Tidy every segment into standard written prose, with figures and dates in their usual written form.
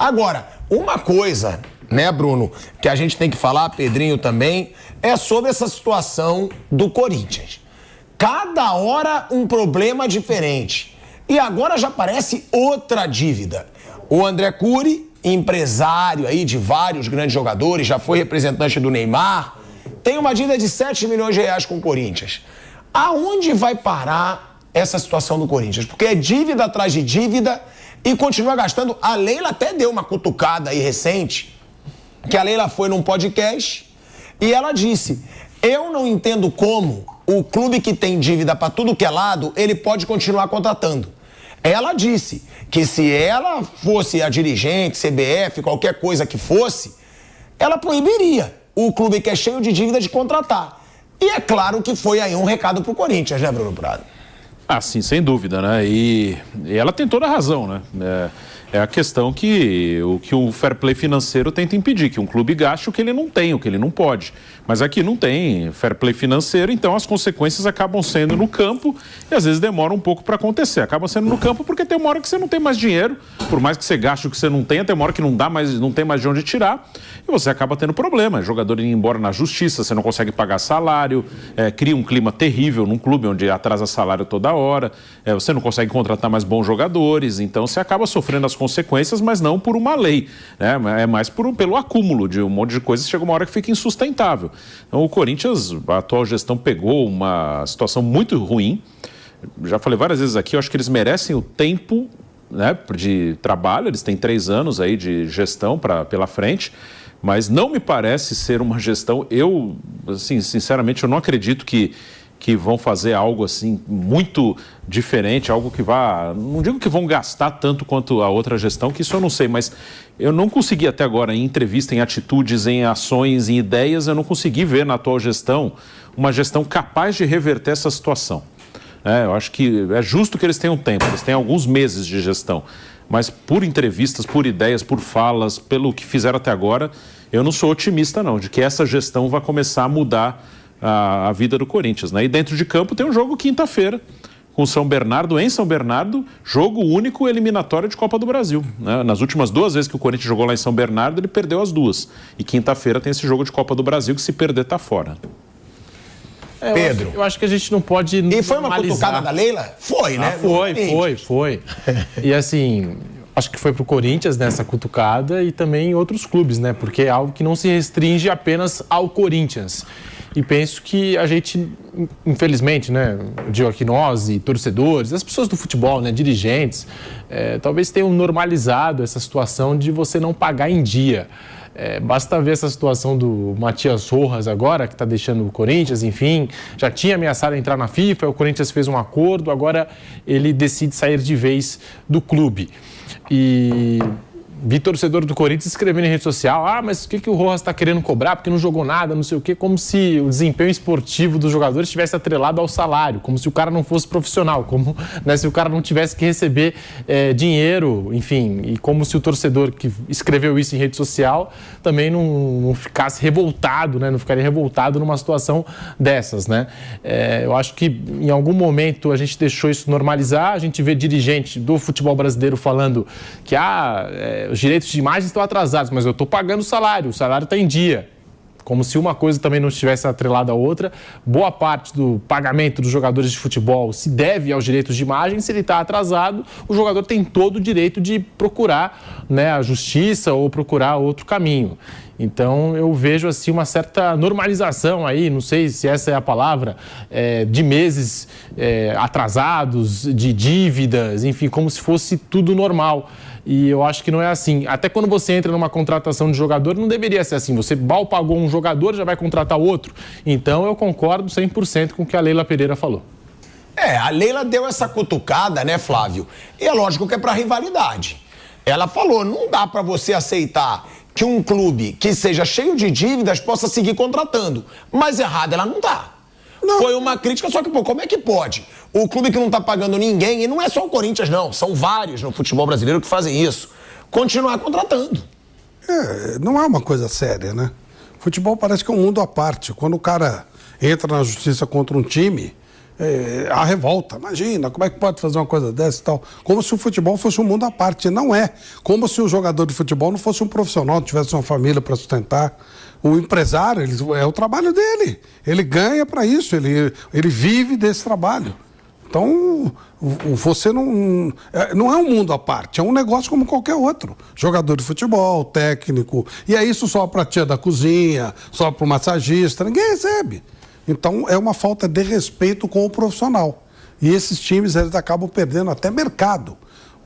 Agora, uma coisa, né, Bruno, que a gente tem que falar, Pedrinho também, é sobre essa situação do Corinthians. Cada hora um problema diferente. E agora já aparece outra dívida. O André Cury, empresário aí de vários grandes jogadores, já foi representante do Neymar, tem uma dívida de 7 milhões de reais com o Corinthians. Aonde vai parar essa situação do Corinthians? Porque é dívida atrás de dívida e continua gastando. A Leila até deu uma cutucada aí recente, que a Leila foi num podcast e ela disse: eu não entendo como o clube que tem dívida para tudo que é lado, ele pode continuar contratando. Ela disse que se ela fosse a dirigente, CBF, qualquer coisa que fosse, ela proibiria o clube que é cheio de dívida de contratar. E é claro que foi aí um recado pro Corinthians, né, Bruno Prado? Ah, sim, sem dúvida, né? E ela tem toda a razão, né? É a questão que o fair play financeiro tenta impedir, que um clube gaste o que ele não tem, o que ele não pode. Mas aqui não tem fair play financeiro, então as consequências acabam sendo no campo e às vezes demora um pouco para acontecer. Acaba sendo no campo porque tem uma hora que você não tem mais dinheiro, por mais que você gaste o que você não tem, tem uma hora que não tem mais de onde tirar e você acaba tendo problema. Jogador indo embora na justiça, você não consegue pagar salário, cria um clima terrível num clube onde atrasa salário toda hora, você não consegue contratar mais bons jogadores, então você acaba sofrendo as consequências, mas não por uma lei, né? É mais pelo acúmulo de um monte de coisas, chega uma hora que fica insustentável. Então o Corinthians, a atual gestão pegou uma situação muito ruim, já falei várias vezes aqui, eu acho que eles merecem o tempo, né, de trabalho, eles têm 3 anos aí de gestão pela frente, mas não me parece ser uma gestão, assim, sinceramente, eu não acredito que vão fazer algo assim muito diferente, algo que não digo que vão gastar tanto quanto a outra gestão, que isso eu não sei, mas eu não consegui até agora, em entrevista, em atitudes, em ações, em ideias, eu não consegui ver na atual gestão uma gestão capaz de reverter essa situação. Eu acho que é justo que eles tenham tempo, eles têm alguns meses de gestão, mas por entrevistas, por ideias, por falas, pelo que fizeram até agora, eu não sou otimista não, de que essa gestão vai começar a mudar a vida do Corinthians, né? E dentro de campo tem um jogo quinta-feira com São Bernardo, em São Bernardo, jogo único eliminatório de Copa do Brasil, né? Nas últimas 2 vezes que o Corinthians jogou lá em São Bernardo, ele perdeu as 2. E quinta-feira tem esse jogo de Copa do Brasil que, se perder, tá fora. Pedro. Eu acho que a gente não pode E foi uma cutucada da Leila? Foi, né? Foi. E assim, acho que foi pro Corinthians nessa cutucada e também em outros clubes, né? Porque é algo que não se restringe apenas ao Corinthians. E penso que a gente, infelizmente, né, eu digo aqui nós e torcedores, as pessoas do futebol, né, dirigentes, talvez tenham normalizado essa situação de você não pagar em dia. Basta ver essa situação do Matias Rojas agora, que está deixando o Corinthians, enfim, já tinha ameaçado entrar na FIFA, o Corinthians fez um acordo, agora ele decide sair de vez do clube. E vi torcedor do Corinthians escrevendo em rede social: mas o que o Rojas está querendo cobrar porque não jogou nada, não sei o quê, como se o desempenho esportivo dos jogadores estivesse atrelado ao salário, como se o cara não fosse profissional, como, né, se o cara não tivesse que receber dinheiro, enfim, e como se o torcedor que escreveu isso em rede social também não ficasse revoltado, né, não ficaria revoltado numa situação dessas, né? Eu acho que em algum momento a gente deixou isso normalizar, a gente vê dirigente do futebol brasileiro falando que os direitos de imagem estão atrasados, mas eu estou pagando o salário está em dia. Como se uma coisa também não estivesse atrelada à outra. Boa parte do pagamento dos jogadores de futebol se deve aos direitos de imagem. Se ele está atrasado, o jogador tem todo o direito de procurar, né, a justiça ou procurar outro caminho. Então, eu vejo assim uma certa normalização aí, não sei se essa é a palavra, de meses atrasados, de dívidas, enfim, como se fosse tudo normal. E eu acho que não é assim. Até quando você entra numa contratação de jogador, não deveria ser assim. Você mal pagou um jogador, já vai contratar outro. Então, eu concordo 100% com o que a Leila Pereira falou. A Leila deu essa cutucada, né, Flávio? E é lógico que é pra rivalidade. Ela falou, não dá pra você aceitar que um clube que seja cheio de dívidas possa seguir contratando. Mas errada ela não tá. Não. Foi uma crítica, só que, como é que pode? O clube que não tá pagando ninguém, e não é só o Corinthians, não, são vários no futebol brasileiro que fazem isso, continuar contratando. Não é uma coisa séria, né? Futebol parece que é um mundo à parte. Quando o cara entra na justiça contra um time, a revolta. Imagina, como é que pode fazer uma coisa dessa e tal? Como se o futebol fosse um mundo à parte. Não é. Como se o jogador de futebol não fosse um profissional, não tivesse uma família para sustentar. O empresário, é o trabalho dele. Ele ganha para isso, ele vive desse trabalho. Então, você não é um mundo à parte, é um negócio como qualquer outro. Jogador de futebol, técnico, e é isso só para a tia da cozinha, só para o massagista, ninguém recebe. Então, é uma falta de respeito com o profissional. E esses times, eles acabam perdendo até mercado.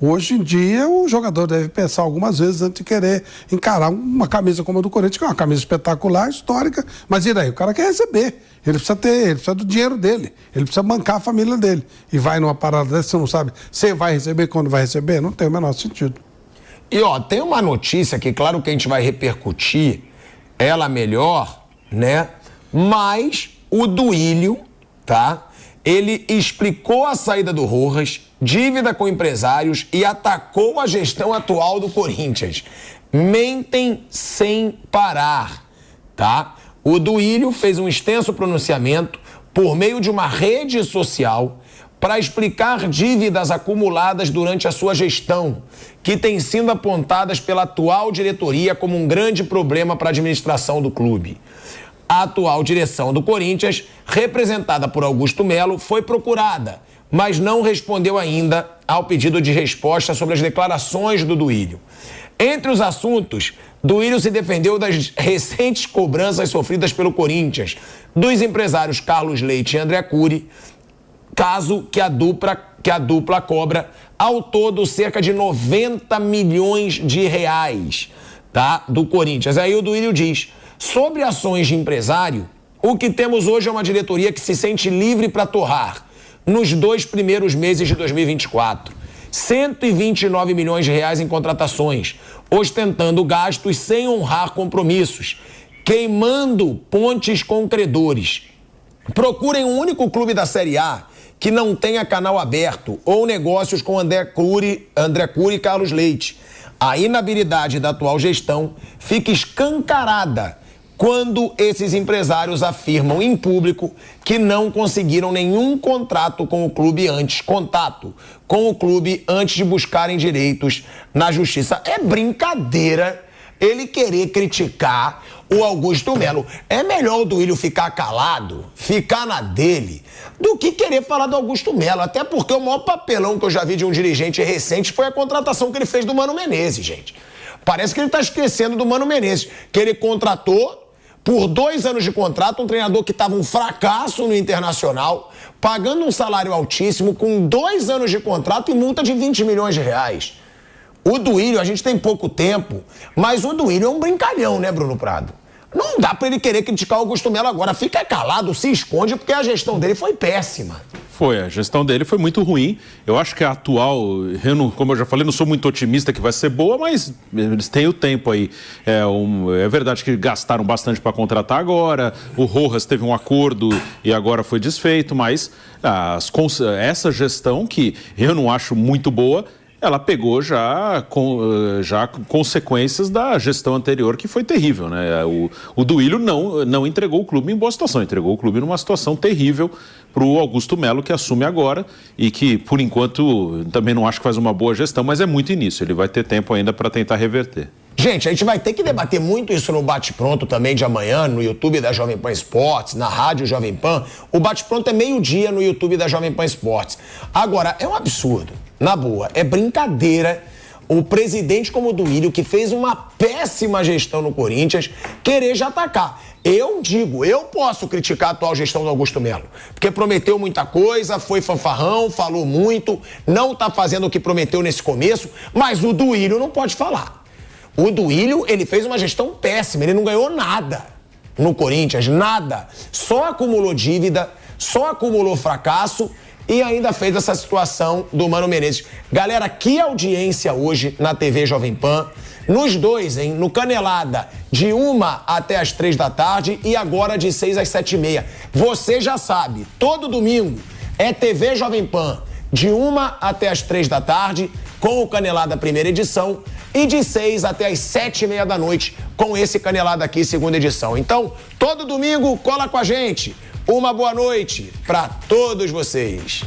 Hoje em dia, o jogador deve pensar algumas vezes antes de querer encarar uma camisa como a do Corinthians, que é uma camisa espetacular, histórica, mas e daí? O cara quer receber. Ele precisa do dinheiro dele, ele precisa bancar a família dele. E vai numa parada dessa, você não sabe se vai receber, quando vai receber, não tem o menor sentido. E tem uma notícia que, claro que a gente vai repercutir, ela melhor, né? Mas o Duílio, tá? Ele explicou a saída do Rojas, dívida com empresários e atacou a gestão atual do Corinthians. Mentem sem parar, tá? O Duílio fez um extenso pronunciamento por meio de uma rede social para explicar dívidas acumuladas durante a sua gestão, que têm sido apontadas pela atual diretoria como um grande problema para a administração do clube. A atual direção do Corinthians, representada por Augusto Melo, foi procurada, mas não respondeu ainda ao pedido de resposta sobre as declarações do Duílio. Entre os assuntos, Duílio se defendeu das recentes cobranças sofridas pelo Corinthians, dos empresários Carlos Leite e André Cury, caso que a dupla cobra ao todo cerca de 90 milhões de reais, tá? Do Corinthians. Aí o Duílio diz: sobre ações de empresário, o que temos hoje é uma diretoria que se sente livre para torrar, nos 2 primeiros meses de 2024, 129 milhões de reais em contratações, ostentando gastos sem honrar compromissos, queimando pontes com credores. Procurem um único clube da Série A que não tenha canal aberto ou negócios com André Cury e Carlos Leite. A inabilidade da atual gestão fica escancarada quando esses empresários afirmam em público que não conseguiram nenhum contato com o clube antes de buscarem direitos na justiça. É brincadeira ele querer criticar o Augusto Melo. É melhor o Duílio ficar calado, ficar na dele, do que querer falar do Augusto Melo. Até porque o maior papelão que eu já vi de um dirigente recente foi a contratação que ele fez do Mano Menezes, gente. Parece que ele está esquecendo do Mano Menezes, que ele contratou por 2 anos de contrato um treinador que estava um fracasso no Internacional, pagando um salário altíssimo, com 2 anos de contrato e multa de 20 milhões de reais. O Duílio, a gente tem pouco tempo, mas o Duílio é um brincalhão, né, Bruno Prado? Não dá pra ele querer criticar o Augusto Melo agora. Fica calado, se esconde, porque a gestão dele foi péssima. A gestão dele foi muito ruim. Eu acho que a atual, como eu já falei, não sou muito otimista que vai ser boa, mas eles têm o tempo aí. É verdade que gastaram bastante para contratar agora, o Rojas teve um acordo e agora foi desfeito, mas essa gestão, que eu não acho muito boa, ela pegou já consequências da gestão anterior, que foi terrível, né? O Duílio não entregou o clube em boa situação, entregou o clube numa situação terrível para o Augusto Melo, que assume agora e que, por enquanto, também não acho que faz uma boa gestão, mas é muito início, ele vai ter tempo ainda para tentar reverter. Gente, a gente vai ter que debater muito isso no Bate-Pronto também de amanhã, no YouTube da Jovem Pan Esportes, na Rádio Jovem Pan. O Bate-Pronto é 12h no YouTube da Jovem Pan Esportes. Agora, é um absurdo, na boa, é brincadeira o presidente como o Duílio, que fez uma péssima gestão no Corinthians, querer já atacar. Eu posso criticar a atual gestão do Augusto Melo, porque prometeu muita coisa, foi fanfarrão, falou muito, não tá fazendo o que prometeu nesse começo, mas o Duílio não pode falar. O Duílio, ele fez uma gestão péssima, ele não ganhou nada no Corinthians, nada. Só acumulou dívida, só acumulou fracasso e ainda fez essa situação do Mano Menezes. Galera, que audiência hoje na TV Jovem Pan. Nos dois, hein? No Canelada, de 1 até as 3 da tarde e agora de 6 às 7h30. Você já sabe, todo domingo é TV Jovem Pan, de 1 até as 3 da tarde, com o Canelada primeira edição, e de 6 até as 7h30 da noite, com esse Canelada aqui, segunda edição. Então, todo domingo, cola com a gente. Uma boa noite para todos vocês.